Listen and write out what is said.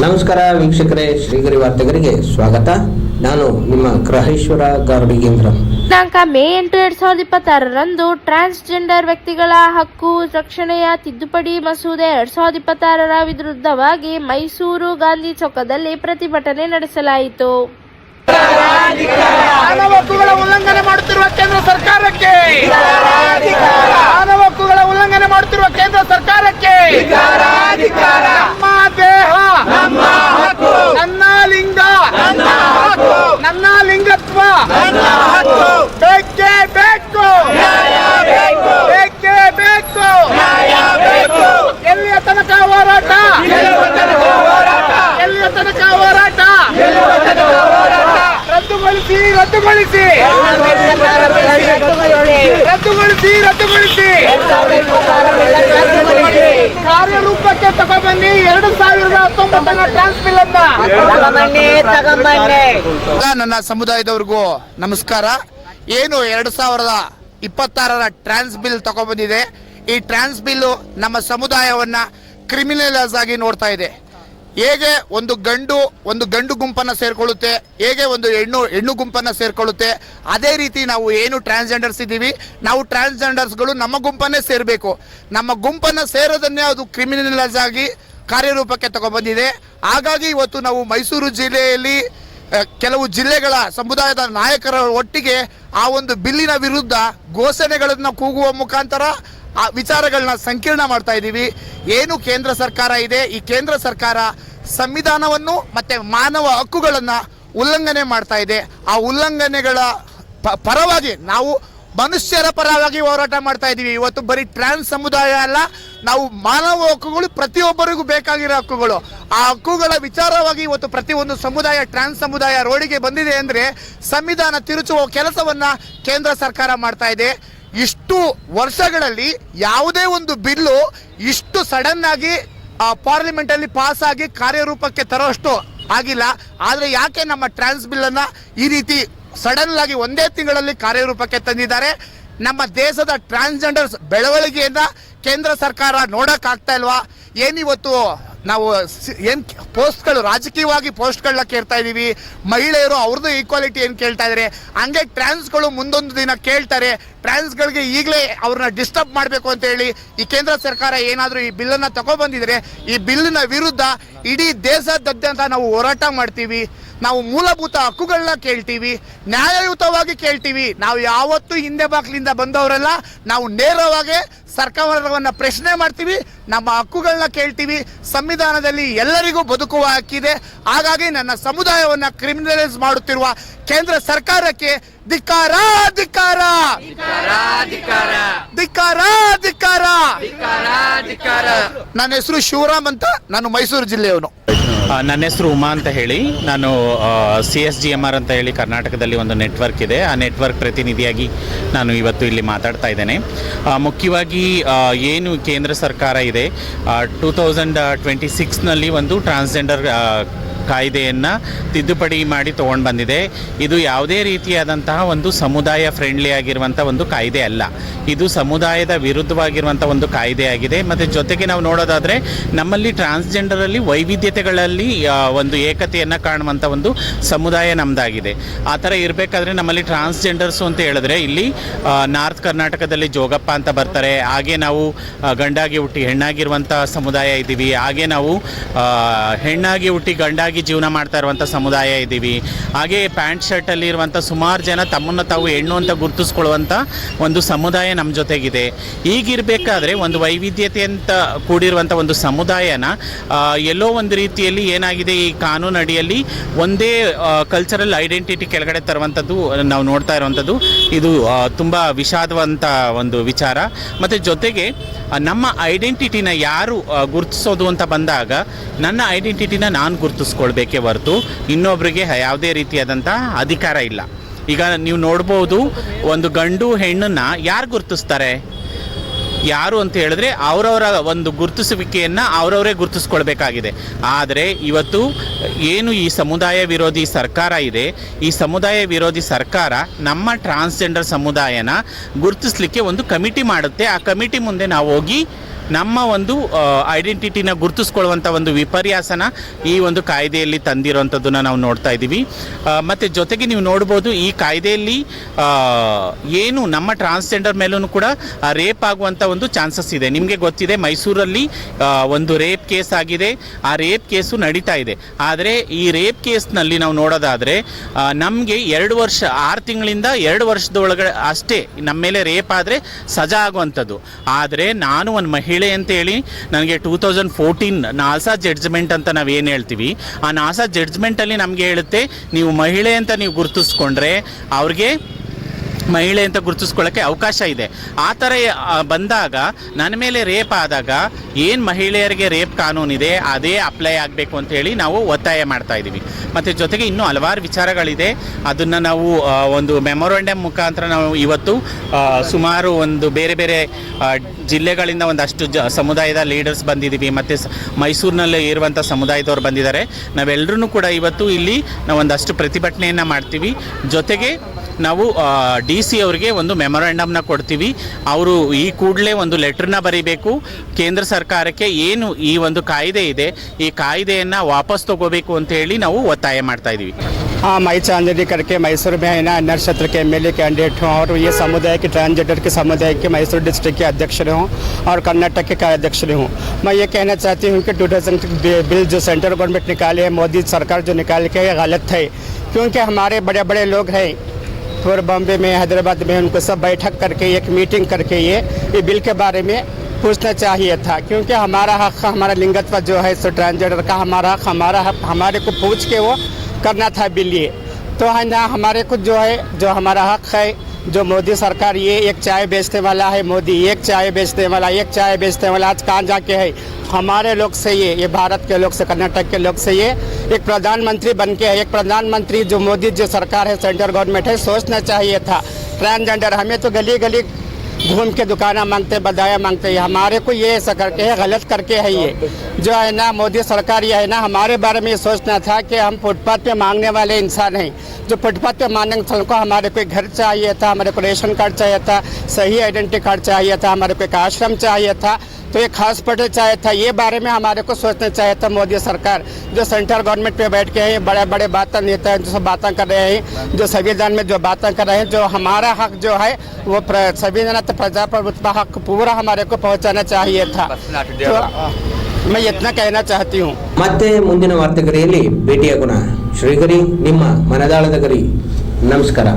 ನಮಸ್ಕಾರ ವೀಕ್ಷಕರೇ, ಶ್ರೀಗರಿ ವಾರ್ತೆಗರಿಗೆ ಸ್ವಾಗತ. ನಾನು ನಿಮ್ಮ ಗ್ರಹೇಶ್ವರ ಗಾರ್ಡಿಗೇಂದ್ರ. ದಿನಾಂಕ ಮೇ 8, 2026ರಂದು ಟ್ರಾನ್ಸ್ಜೆಂಡರ್ ವ್ಯಕ್ತಿಗಳ ಹಕ್ಕು ರಕ್ಷಣೆಯ ತಿದ್ದುಪಡಿ ಮಸೂದೆ 2026ರ ವಿರುದ್ಧವಾಗಿ ಮೈಸೂರು ಗಾಂಧಿ ಚೌಕದಲ್ಲಿ ಪ್ರತಿಭಟನೆ ನಡೆಸಲಾಯಿತು. ಮಾನವ ಹಕ್ಕುಗಳ ಉಲ್ಲಂಘನೆ ಮಾಡುತ್ತಿರುವ ಕೇಂದ್ರ ಸರ್ಕಾರಕ್ಕೆ, ಮಾನವ ಹಕ್ಕುಗಳ ಉಲ್ಲಂಘನೆ ಮಾಡುತ್ತಿರುವ ಕೇಂದ್ರ ಸರ್ಕಾರಕ್ಕೆ ನಮ್ಮ ದೇಹ ನಮ್ಮ ಹಕ್ಕು, ನನ್ನ ಲಿಂಗ ನನ್ನ ಹಕ್ಕು, ನನ್ನ ಲಿಂಗತ್ವ ನನ್ನ ಹಕ್ಕು, ಬೇಕೇ ಬೇಕು, ಬೇಕೇ ಬೇಕು, ಎಲ್ಲಿಯ ತನಕ ಹೋರಾಟ, ಎಲ್ಲಿಯ ತನಕ ಹೋರಾಟ, ರದ್ದುಗೊಳಿಸಿ ರದ್ದುಗೊಳಿಸಿ ರದ್ದುಗೊಳಿಸಿ ರದ್ದುಗೊಳಿಸಿ ಕಾರ್ಯರೂಪಕ್ಕೆ ತಗೊಬನ್ನಿ 2019ರ ಟ್ರಾನ್ಸ್ ಬಿಲ್ ಅನ್ನ. ನನ್ನ ಸಮುದಾಯದವರಿಗೂ ನಮಸ್ಕಾರ. ಏನು 2026ರ ಟ್ರಾನ್ಸ್ ಬಿಲ್ ತಗೊಬಂದಿದೆ. ಈ ಟ್ರಾನ್ಸ್ ಬಿಲ್ ನಮ್ಮ ಸಮುದಾಯವನ್ನ ಕ್ರಿಮಿನಲೈಸ್ ಆಗಿ ನೋಡ್ತಾ ಇದೆ. ಹೇಗೆ ಒಂದು ಗಂಡು ಗುಂಪನ್ನು ಸೇರ್ಕೊಳ್ಳುತ್ತೆ, ಹೇಗೆ ಒಂದು ಹೆಣ್ಣು ಗುಂಪನ್ನು ಸೇರ್ಕೊಳ್ಳುತ್ತೆ, ಅದೇ ರೀತಿ ನಾವು ಏನು ಟ್ರಾನ್ಸ್ಜೆಂಡರ್ಸ್ ಇದ್ದೀವಿ, ನಾವು ಟ್ರಾನ್ಸ್ಜೆಂಡರ್ಸ್ಗಳು ನಮ್ಮ ಗುಂಪನ್ನೇ ಸೇರಬೇಕು. ನಮ್ಮ ಗುಂಪನ್ನು ಸೇರೋದನ್ನೇ ಅದು ಕ್ರಿಮಿನಲೈಸ್ ಆಗಿ ಕಾರ್ಯರೂಪಕ್ಕೆ ತಗೊಬಂದಿದೆ. ಹಾಗಾಗಿ ಇವತ್ತು ನಾವು ಮೈಸೂರು ಜಿಲ್ಲೆಯಲ್ಲಿ ಕೆಲವು ಜಿಲ್ಲೆಗಳ ಸಮುದಾಯದ ನಾಯಕರ ಒಟ್ಟಿಗೆ ಆ ಒಂದು ಬಿಲ್ಲಿನ ವಿರುದ್ಧ ಘೋಷಣೆಗಳನ್ನು ಕೂಗುವ ಮುಖಾಂತರ ಆ ವಿಚಾರಗಳನ್ನ ಸಂಕೀರ್ಣ ಮಾಡ್ತಾ ಇದ್ದೀವಿ. ಏನು ಕೇಂದ್ರ ಸರ್ಕಾರ ಇದೆ, ಈ ಕೇಂದ್ರ ಸರ್ಕಾರ ಸಂವಿಧಾನವನ್ನು ಮತ್ತೆ ಮಾನವ ಹಕ್ಕುಗಳನ್ನು ಉಲ್ಲಂಘನೆ ಮಾಡ್ತಾ ಇದೆ. ಆ ಉಲ್ಲಂಘನೆಗಳ ಪರವಾಗಿ ನಾವು ಮನುಷ್ಯರ ಪರವಾಗಿ ಹೋರಾಟ ಮಾಡ್ತಾ ಇದ್ದೀವಿ. ಇವತ್ತು ಬರೀ ಟ್ರಾನ್ಸ್ ಸಮುದಾಯ ಅಲ್ಲ, ನಾವು ಮಾನವ ಹಕ್ಕುಗಳು ಪ್ರತಿಯೊಬ್ಬರಿಗೂ ಬೇಕಾಗಿರೋ ಹಕ್ಕುಗಳು. ಆ ಹಕ್ಕುಗಳ ವಿಚಾರವಾಗಿ ಇವತ್ತು ಪ್ರತಿಯೊಂದು ಸಮುದಾಯ, ಟ್ರಾನ್ಸ್ ಸಮುದಾಯ ರೋಡಿಗೆ ಬಂದಿದೆ ಅಂದರೆ ಸಂವಿಧಾನ ತಿರುಚುವ ಕೆಲಸವನ್ನ ಕೇಂದ್ರ ಸರ್ಕಾರ ಮಾಡ್ತಾ ಇದೆ. ಇಷ್ಟು ವರ್ಷಗಳಲ್ಲಿ ಯಾವುದೇ ಒಂದು ಬಿಲ್ಲು ಇಷ್ಟು ಸಡನ್ ಆಗಿ ಪಾರ್ಲಿಮೆಂಟ್ ಅಲ್ಲಿ ಪಾಸ್ ಆಗಿ ಕಾರ್ಯರೂಪಕ್ಕೆ ತರೋಷ್ಟು ಆಗಿಲ್ಲ. ಆದರೆ ಯಾಕೆ ನಮ್ಮ ಟ್ರಾನ್ಸ್ ಬಿಲ್ ಅನ್ನ ಈ ರೀತಿ ಸಡನ್ ಆಗಿ ಒಂದೇ ತಿಂಗಳಲ್ಲಿ ಕಾರ್ಯರೂಪಕ್ಕೆ ತಂದಿದ್ದಾರೆ? ನಮ್ಮ ದೇಶದ ಟ್ರಾನ್ಸ್ಜೆಂಡರ್ಸ್ ಬೆಳವಣಿಗೆಯನ್ನ ಕೇಂದ್ರ ಸರ್ಕಾರ ನೋಡಕ್ಕಾಗ್ತಾ ಇಲ್ವಾ? ಏನಿವತ್ತು ನಾವು ಏನು ಪೋಸ್ಟ್ಗಳು, ರಾಜಕೀಯವಾಗಿ ಪೋಸ್ಟ್ಗಳನ್ನ ಕೇಳ್ತಾ ಇದ್ದೀವಿ. ಮಹಿಳೆಯರು ಅವ್ರದ್ದು ಈಕ್ವಾಲಿಟಿ ಏನು ಕೇಳ್ತಾ ಇದ್ದಾರೆ, ಹಂಗೆ ಟ್ರಾನ್ಸ್ಗಳು ಮುಂದೊಂದು ದಿನ ಕೇಳ್ತಾರೆ. ಟ್ರಾನ್ಸ್ಗಳಿಗೆ ಈಗಲೇ ಅವ್ರನ್ನ ಡಿಸ್ಟರ್ಬ್ ಮಾಡಬೇಕು ಅಂತ ಹೇಳಿ ಈ ಕೇಂದ್ರ ಸರ್ಕಾರ ಏನಾದರೂ ಈ ಬಿಲ್ಲನ್ನು ತಗೊಬಂದಿದ್ರೆ, ಈ ಬಿಲ್ಲಿನ ವಿರುದ್ಧ ಇಡೀ ದೇಶದಾದ್ಯಂತ ನಾವು ಹೋರಾಟ ಮಾಡ್ತೀವಿ. ನಾವು ಮೂಲಭೂತ ಹಕ್ಕುಗಳನ್ನ ಕೇಳ್ತೀವಿ, ನ್ಯಾಯಯುತವಾಗಿ ಕೇಳ್ತೀವಿ. ನಾವು ಯಾವತ್ತೂ ಹಿಂದೆ ಬಾಗಿಲಿಂದ ಬಂದವರೆಲ್ಲ, ನಾವು ನೇರವಾಗಿ ಸರ್ಕಾರವನ್ನು ಪ್ರಶ್ನೆ ಮಾಡ್ತೀವಿ, ನಮ್ಮ ಹಕ್ಕುಗಳನ್ನ ಕೇಳ್ತೀವಿ. ಸಂವಿಧಾನದಲ್ಲಿ ಎಲ್ಲರಿಗೂ ಬದುಕುವ ಹಕ್ಕಿದೆ. ಹಾಗಾಗಿ ನನ್ನ ಸಮುದಾಯವನ್ನು ಕ್ರಿಮಿನಲೈಸ್ ಮಾಡುತ್ತಿರುವ ಕೇಂದ್ರ ಸರ್ಕಾರಕ್ಕೆ ಧಿಕ್ಕಾರ ಧಿಕ್ಕಾರ ಧಿಕ್ಕಾರ ಧಿಕ್ಕಾರ. ನನ್ನ ಹೆಸರು ಶಿವರಾಮ್ ಅಂತ, ನಾನು ಮೈಸೂರು ಜಿಲ್ಲೆಯವನು. ನನ್ನ ಹೆಸರು ಉಮಾ ಅಂತ ಹೇಳಿ, ನಾನು CSGMR ಅಂತ ಹೇಳಿ ಕರ್ನಾಟಕದಲ್ಲಿ ಒಂದು ನೆಟ್ವರ್ಕ್ ಇದೆ. ಆ ನೆಟ್ವರ್ಕ್ ಪ್ರತಿನಿಧಿಯಾಗಿ ನಾನು ಇವತ್ತು ಇಲ್ಲಿ ಮಾತಾಡ್ತಾ ಇದ್ದೇನೆ. ಮುಖ್ಯವಾಗಿ ಏನು ಕೇಂದ್ರ ಸರ್ಕಾರ ಇದೆ, 2026ನಲ್ಲಿ ಒಂದು ಟ್ರಾನ್ಸ್ಜೆಂಡರ್ ಕಾಯ್ದೆಯನ್ನು ತಿದ್ದುಪಡಿ ಮಾಡಿ ತೊಗೊಂಡು ಬಂದಿದೆ. ಇದು ಯಾವುದೇ ರೀತಿಯಾದಂತಹ ಒಂದು ಸಮುದಾಯ ಫ್ರೆಂಡ್ಲಿ ಆಗಿರುವಂಥ ಒಂದು ಕಾಯ್ದೆ ಅಲ್ಲ. ಇದು ಸಮುದಾಯದ ವಿರುದ್ಧವಾಗಿರುವಂಥ ಒಂದು ಕಾಯ್ದೆ ಆಗಿದೆ. ಮತ್ತು ಜೊತೆಗೆ ನಾವು ನೋಡೋದಾದರೆ ನಮ್ಮಲ್ಲಿ ಟ್ರಾನ್ಸ್ಜೆಂಡರಲ್ಲಿ ವೈವಿಧ್ಯತೆಗಳಲ್ಲಿ ಒಂದು ಏಕತೆಯನ್ನು ಕಾಣುವಂಥ ಒಂದು ಸಮುದಾಯ ನಮ್ಮದಾಗಿದೆ. ಆ ಥರ ಇರಬೇಕಾದ್ರೆ ನಮ್ಮಲ್ಲಿ ಟ್ರಾನ್ಸ್ಜೆಂಡರ್ಸು ಅಂತ ಹೇಳಿದ್ರೆ ಇಲ್ಲಿ ನಾರ್ತ್ ಕರ್ನಾಟಕದಲ್ಲಿ ಜೋಗಪ್ಪ ಅಂತ ಬರ್ತಾರೆ. ಹಾಗೆ ನಾವು ಗಂಡಾಗಿ ಹುಟ್ಟಿ ಹೆಣ್ಣಾಗಿರುವಂಥ ಸಮುದಾಯ ಇದ್ದೀವಿ. ಹಾಗೆ ನಾವು ಹೆಣ್ಣಾಗಿ ಹುಟ್ಟಿ ಗಂಡಾಗಿ ಜೀವನ ಮಾಡ್ತಾ ಇರುವಂಥ ಸಮುದಾಯ ಇದ್ದೀವಿ. ಹಾಗೆ ಪ್ಯಾಂಟ್ ಶರ್ಟಲ್ಲಿ ಇರುವಂಥ ಸುಮಾರು ಜನ ತಮ್ಮನ್ನು ತಾವು ಹೆಣ್ಣು ಅಂತ ಗುರುತಿಸ್ಕೊಳ್ಳುವಂಥ ಒಂದು ಸಮುದಾಯ ನಮ್ಮ ಜೊತೆಗಿದೆ. ಹೀಗಿರಬೇಕಾದ್ರೆ ಒಂದು ವೈವಿಧ್ಯತೆ ಅಂತ ಕೂಡಿರುವಂಥ ಒಂದು ಸಮುದಾಯನ ಎಲ್ಲೋ ಒಂದು ರೀತಿಯಲ್ಲಿ ಏನಾಗಿದೆ, ಈ ಕಾನೂನು ಅಡಿಯಲ್ಲಿ ಒಂದೇ ಕಲ್ಚರಲ್ ಐಡೆಂಟಿಟಿ ಕೆಳಗಡೆ ತರುವಂಥದ್ದು ನಾವು ನೋಡ್ತಾ ಇರುವಂಥದ್ದು. ಇದು ತುಂಬ ವಿಷಾದವಂತ ಒಂದು ವಿಚಾರ. ಮತ್ತು ಜೊತೆಗೆ ನಮ್ಮ ಐಡೆಂಟಿಟಿನ ಯಾರು ಗುರುತಿಸೋದು ಅಂತ ಬಂದಾಗ ನನ್ನ ಐಡೆಂಟಿಟಿನ ನಾನು ಗುರುತಿಸ್ಕೊಳ್ಬೇಕೇ ಹೊರತು ಇನ್ನೊಬ್ಬರಿಗೆ ಯಾವುದೇ ರೀತಿಯಾದಂಥ ಅಧಿಕಾರ ಇಲ್ಲ. ಈಗ ನೀವು ನೋಡ್ಬೋದು, ಒಂದು ಗಂಡು ಹೆಣ್ಣನ್ನು ಯಾರು ಗುರುತಿಸ್ತಾರೆ? ಯಾರು ಅಂತ ಹೇಳಿದ್ರೆ ಅವರವರ ಒಂದು ಗುರುತಿಸುವಿಕೆಯನ್ನು ಅವರವರೇ ಗುರುತಿಸ್ಕೊಳ್ಬೇಕಾಗಿದೆ. ಆದರೆ ಇವತ್ತು ಏನು ಈ ಸಮುದಾಯ ವಿರೋಧಿ ಸರ್ಕಾರ ಇದೆ, ಈ ಸಮುದಾಯ ವಿರೋಧಿ ಸರ್ಕಾರ ನಮ್ಮ ಟ್ರಾನ್ಸ್ಜೆಂಡರ್ ಸಮುದಾಯನ ಗುರುತಿಸಲಿಕ್ಕೆ ಒಂದು ಕಮಿಟಿ ಮಾಡುತ್ತೆ. ಆ ಕಮಿಟಿ ಮುಂದೆ ನಾವು ಹೋಗಿ ನಮ್ಮ ಒಂದು ಐಡೆಂಟಿಟಿನ ಗುರುತಿಸ್ಕೊಳ್ಳುವಂಥ ಒಂದು ವಿಪರ್ಯಾಸನ ಈ ಒಂದು ಕಾಯ್ದೆಯಲ್ಲಿ ತಂದಿರುವಂಥದ್ದನ್ನು ನಾವು ನೋಡ್ತಾ ಇದ್ದೀವಿ. ಮತ್ತು ಜೊತೆಗೆ ನೀವು ನೋಡ್ಬೋದು ಈ ಕಾಯ್ದೆಯಲ್ಲಿ ಏನು ನಮ್ಮ ಟ್ರಾನ್ಸ್ಜೆಂಡರ್ ಮೇಲೂ ಕೂಡ ರೇಪ್ ಆಗುವಂಥ ಒಂದು ಚಾನ್ಸಸ್ ಇದೆ. ನಿಮಗೆ ಗೊತ್ತಿದೆ, ಮೈಸೂರಲ್ಲಿ ಒಂದು ರೇಪ್ ಕೇಸ್ ಆಗಿದೆ. ಆ ರೇಪ್ ಕೇಸು ನಡೀತಾ ಇದೆ. ಆದರೆ ಈ ರೇಪ್ ಕೇಸ್ನಲ್ಲಿ ನಾವು ನೋಡೋದಾದರೆ ನಮಗೆ 2 ವರ್ಷ 6 ತಿಂಗಳಿಂದ 2 ವರ್ಷದೊಳಗಡೆ ಅಷ್ಟೇ ನಮ್ಮ ಮೇಲೆ ರೇಪ್ ಆದರೆ ಸಜಾ ಆಗುವಂಥದ್ದು. ಆದರೆ ನಾನು ಒಂದು ಮಹಿಳೆ ಅಂತೇಳಿ ನನಗೆ 2014 ನಾಸಾ ಜಡ್ಜ್ಮೆಂಟ್ ಅಂತ ನಾವೇನು ಹೇಳ್ತೀವಿ, ಆ ನಾಸಾ ಜಡ್ಜ್ಮೆಂಟಲ್ಲಿ ನಮಗೆ ಹೇಳುತ್ತೆ, ನೀವು ಮಹಿಳೆ ಅಂತ ನೀವು ಗುರುತಿಸ್ಕೊಂಡ್ರೆ ಅವ್ರಿಗೆ ಮಹಿಳೆ ಅಂತ ಗುರುತಿಸ್ಕೊಳ್ಳೋಕ್ಕೆ ಅವಕಾಶ ಇದೆ. ಆ ಥರ ಬಂದಾಗ ನನ್ನ ಮೇಲೆ ರೇಪ್ ಆದಾಗ ಏನು ಮಹಿಳೆಯರಿಗೆ ರೇಪ್ ಕಾನೂನಿದೆ ಅದೇ ಅಪ್ಲೈ ಆಗಬೇಕು ಅಂತೇಳಿ ನಾವು ಒತ್ತಾಯ ಮಾಡ್ತಾ ಇದ್ದೀವಿ. ಮತ್ತು ಜೊತೆಗೆ ಇನ್ನೂ ಹಲವಾರು ವಿಚಾರಗಳಿದೆ. ಅದನ್ನು ನಾವು ಒಂದು ಮೆಮೊರಂಡಮ್ ಮುಖಾಂತರ ನಾವು ಇವತ್ತು ಸುಮಾರು ಒಂದು ಬೇರೆ ಬೇರೆ ಜಿಲ್ಲೆಗಳಿಂದ ಒಂದಷ್ಟು ಸಮುದಾಯದ ಲೀಡರ್ಸ್ ಬಂದಿದ್ದೀವಿ. ಮತ್ತು ಮೈಸೂರಿನಲ್ಲಿ ಇರುವಂಥ ಸಮುದಾಯದವ್ರು ಬಂದಿದ್ದಾರೆ. ನಾವೆಲ್ಲರೂ ಕೂಡ ಇವತ್ತು ಇಲ್ಲಿ ನಾವು ಒಂದಷ್ಟು ಪ್ರತಿಭಟನೆಯನ್ನು ಮಾಡ್ತೀವಿ. ಜೊತೆಗೆ ನಾವು DC ಅವರಿಗೆ ಒಂದು ಮೆಮೊರಂಡಮ್ನ ಕೊಡ್ತೀವಿ. ಅವರು ಈ ಕೂಡಲೇ ಒಂದು ಲೆಟ್ರನ್ನ ಬರೀಬೇಕು ಕೇಂದ್ರ ಸರ್ಕಾರಕ್ಕೆ. ಏನು ಈ ಒಂದು ಕಾಯ್ದೆ ಇದೆ, ಈ ಕಾಯ್ದೆಯನ್ನು ವಾಪಸ್ ತಗೋಬೇಕು ಅಂತ ಹೇಳಿ ನಾವು ಒತ್ತಾಯ ಮಾಡ್ತಾ ಇದ್ದೀವಿ. हाँ, मैं चांदनी करके मैसूर में है ना अन्य क्षेत्र के MLA कैंडिडेट हूँ और ये समुदाय के ट्रांसजेंडर के समुदाय के मैसूर डिस्ट्रिक्ट के अध्यक्ष रहे हूँ और कर्नाटक के कार्याध्यक्ष रहे हूँ. मैं ये कहना चाहती हूँ कि 2000 बिल जो सेंट्रल गवर्नमेंट निकाले है, मोदी सरकार जो निकाल के गलत है. क्योंकि हमारे बड़े बड़े लोग हैं और बॉम्बे में हैदराबाद में, उनको सब बैठक करके एक मीटिंग करके ये बिल के बारे में पूछना चाहिए था. क्योंकि हमारा हक, हमारा लिंगत्व जो है सो ट्रांसजेंडर का हमारा हक हमारे को पूछ के वो करना था बिल. ये तो है ना, हमारे को जो है जो हमारा हक है, जो मोदी सरकार ये एक चाय बेचने वाला है, मोदी एक चाय बेचने वाला आज कहाँ जाके है. हमारे लोग से ये भारत के लोग से, कर्नाटक के लोग से ये एक प्रधानमंत्री बन के है. एक प्रधानमंत्री जो मोदी जो सरकार है, सेंट्रल गवर्नमेंट है, सोचना चाहिए था. ट्रांसजेंडर हमें तो गली गली घूम के दुकाना मांगते, बधाया मांगते हैं. हमारे को ये ऐसा करके है, गलत करके है. ये जो है ना मोदी सरकार ये है ना, हमारे बारे में ये सोचना था कि हम फुटपाथ पे मांगने वाले इंसान हैं. जो फुटपाथ पे मांगने को हमारे को घर चाहिए था, हमारे को रेशन कार्ड चाहिए था, सही आइडेंटिटी कार्ड चाहिए था, हमारे को एक आश्रम चाहिए था, तो एक हॉस्पिटल चाहिए था. ये बारे में हमारे को सोचना चाहिए था. मोदी सरकार जो सेंट्रल गवर्नमेंट पे बैठ के हैं, बड़े बड़े बातें नेता हैं जो सब बातें कर रहे हैं, जो संविधान में जो बातें कर रहे हैं, जो हमारा हक जो है वो संविधान प्रजाप्रभुत्व हक पूरा हमारे को पहुंचाना चाहिए था. तो मैं इतना कहना चाहती हूँ. ಮತ್ತೆ ಮುಂದಿನ ವಾರ್ತೆಗರಿಯಲ್ಲಿ ಭೇಟಿಯಾಗೋಣ. ಶ್ರೀಗರಿ, ನಿಮ್ಮ ಮನದಾಳದ ಗರಿ. ನಮಸ್ಕಾರ.